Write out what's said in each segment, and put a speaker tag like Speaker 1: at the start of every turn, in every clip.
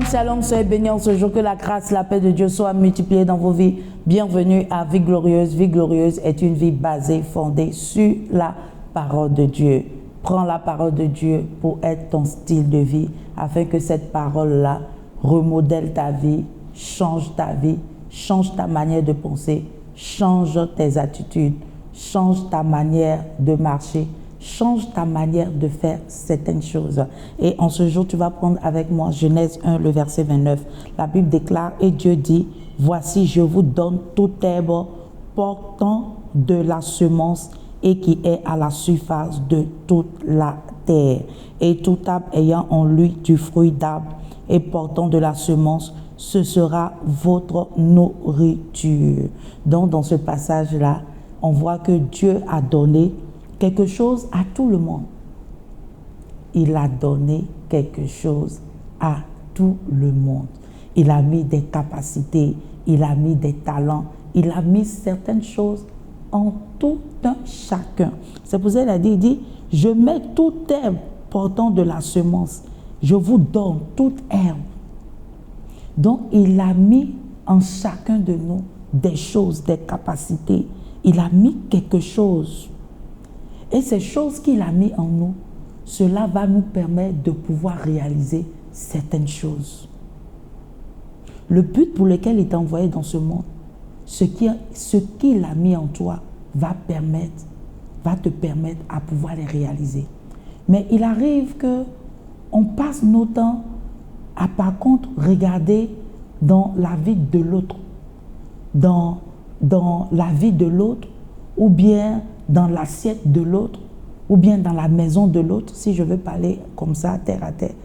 Speaker 1: Shalom, soyez bénis en ce jour, que la grâce, la paix de Dieu soit multipliée dans vos vies. Bienvenue à Vie Glorieuse. Vie Glorieuse est une vie basée, fondée sur la parole de Dieu. Prends la parole de Dieu pour être ton style de vie, afin que cette parole-là remodèle ta vie, change ta manière de penser, change tes attitudes, change ta manière de marcher, change ta manière de faire certaines choses. Et en ce jour, tu vas prendre avec moi Genèse 1, le verset 29. La Bible déclare, et Dieu dit, voici, je vous donne toute herbe portant de la semence et qui est à la surface de toute la terre. Et tout arbre ayant en lui du fruit d'arbre et portant de la semence, ce sera votre nourriture. Donc, dans ce passage-là, on voit que Dieu a donné quelque chose à tout le monde. Il a donné quelque chose à tout le monde. Il a mis des capacités, il a mis des talents, il a mis certaines choses en tout un chacun. C'est pour ça qu'il a dit, il dit, je mets toute herbe portant de la semence. Je vous donne toute herbe. Donc, il a mis en chacun de nous des choses, des capacités. Il a mis quelque chose. Et ces choses qu'il a mis en nous, cela va nous permettre de pouvoir réaliser certaines choses. Le but pour lequel il t'a envoyé dans ce monde, ce qu'il a mis en toi va te permettre à pouvoir les réaliser. Mais il arrive qu'on passe nos temps à par contre regarder dans la vie de l'autre, dans la vie de l'autre, ou bien dans l'assiette de l'autre, ou bien dans la maison de l'autre, si je veux parler comme ça, terre à terre.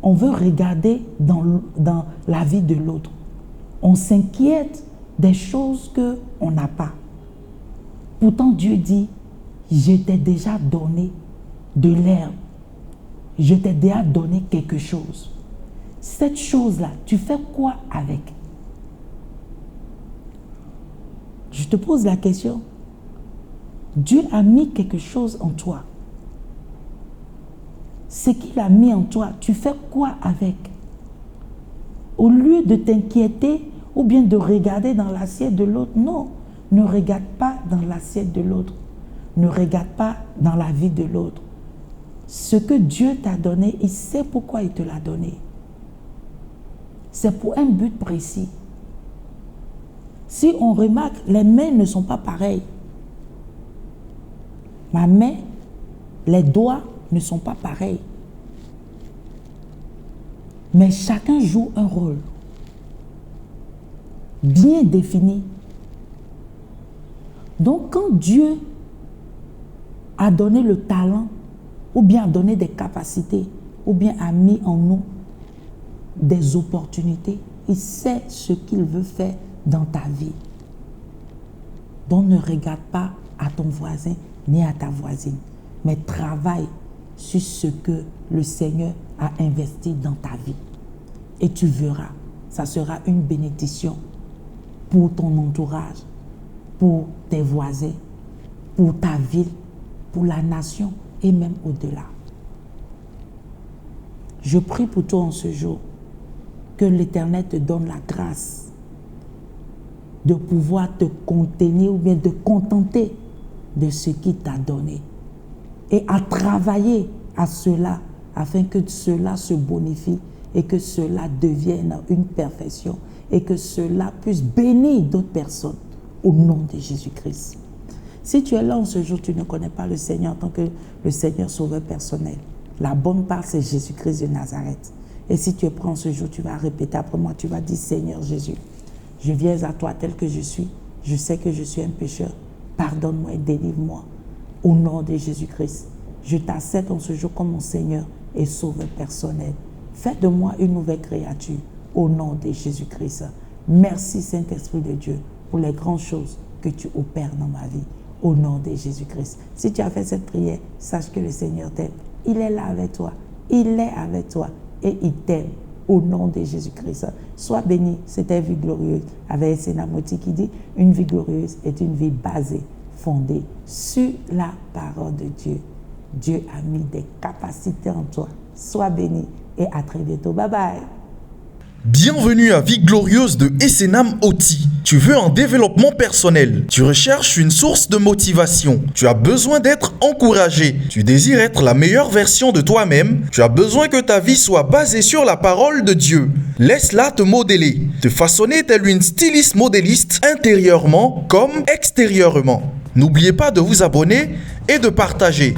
Speaker 1: On veut regarder dans la vie de l'autre. On s'inquiète des choses qu'on n'a pas. Pourtant, Dieu dit, je t'ai déjà donné de l'herbe. Je t'ai déjà donné quelque chose. Cette chose-là, tu fais quoi avec? Je te pose la question. Dieu a mis quelque chose en toi. Ce qu'il a mis en toi, tu fais quoi avec? Au lieu de t'inquiéter ou bien de regarder dans l'assiette de l'autre, non, ne regarde pas dans l'assiette de l'autre. Ne regarde pas dans la vie de l'autre. Ce que Dieu t'a donné, il sait pourquoi il te l'a donné. C'est pour un but précis. Si on remarque, les mains ne sont pas pareilles. Ma main, les doigts ne sont pas pareils. Mais chacun joue un rôle bien défini. Donc quand Dieu a donné le talent, ou bien a donné des capacités, ou bien a mis en nous des opportunités, il sait ce qu'il veut faire dans ta vie. Donc ne regarde pas à ton voisin ni à ta voisine, mais travaille sur ce que le Seigneur a investi dans ta vie. Et tu verras, ça sera une bénédiction pour ton entourage, pour tes voisins, pour ta ville, pour la nation et même au-delà. Je prie pour toi en ce jour, que l'Éternel te donne la grâce de pouvoir te contenir ou bien de contenter de ce qu'il t'a donné et à travailler à cela afin que cela se bonifie et que cela devienne une perfection et que cela puisse bénir d'autres personnes au nom de Jésus-Christ. Si tu es là en ce jour, tu ne connais pas le Seigneur en tant que le Seigneur sauveur personnel. La bonne part, c'est Jésus-Christ de Nazareth. Et si tu es prêt en ce jour, tu vas répéter après moi, tu vas dire, Seigneur Jésus, je viens à toi tel que je suis. Je sais que je suis un pécheur. Pardonne-moi et délivre-moi. Au nom de Jésus-Christ, Je t'accepte en ce jour comme mon Seigneur et Sauveur personnel. Fais de moi une nouvelle créature au nom de Jésus-Christ. Merci Saint-Esprit de Dieu pour les grandes choses que tu opères dans ma vie au nom de Jésus-Christ. Si tu as fait cette prière, sache que le Seigneur t'aime. Il est là avec toi. Il est avec toi et il t'aime au nom de Jésus-Christ. Sois béni. C'était Vie Glorieuse avec Esena Moti qui dit une vie glorieuse est une vie basée, fondée sur la parole de Dieu. Dieu a mis des capacités en toi. Sois béni et à très bientôt. Bye bye.
Speaker 2: Bienvenue à Vie Glorieuse de Esena Moti. Tu veux un développement personnel. Tu recherches une source de motivation. Tu as besoin d'être encouragé. Tu désires être la meilleure version de toi-même. Tu as besoin que ta vie soit basée sur la parole de Dieu. Laisse-la te modeler, te façonner telle une styliste modéliste intérieurement comme extérieurement. N'oubliez pas de vous abonner et de partager.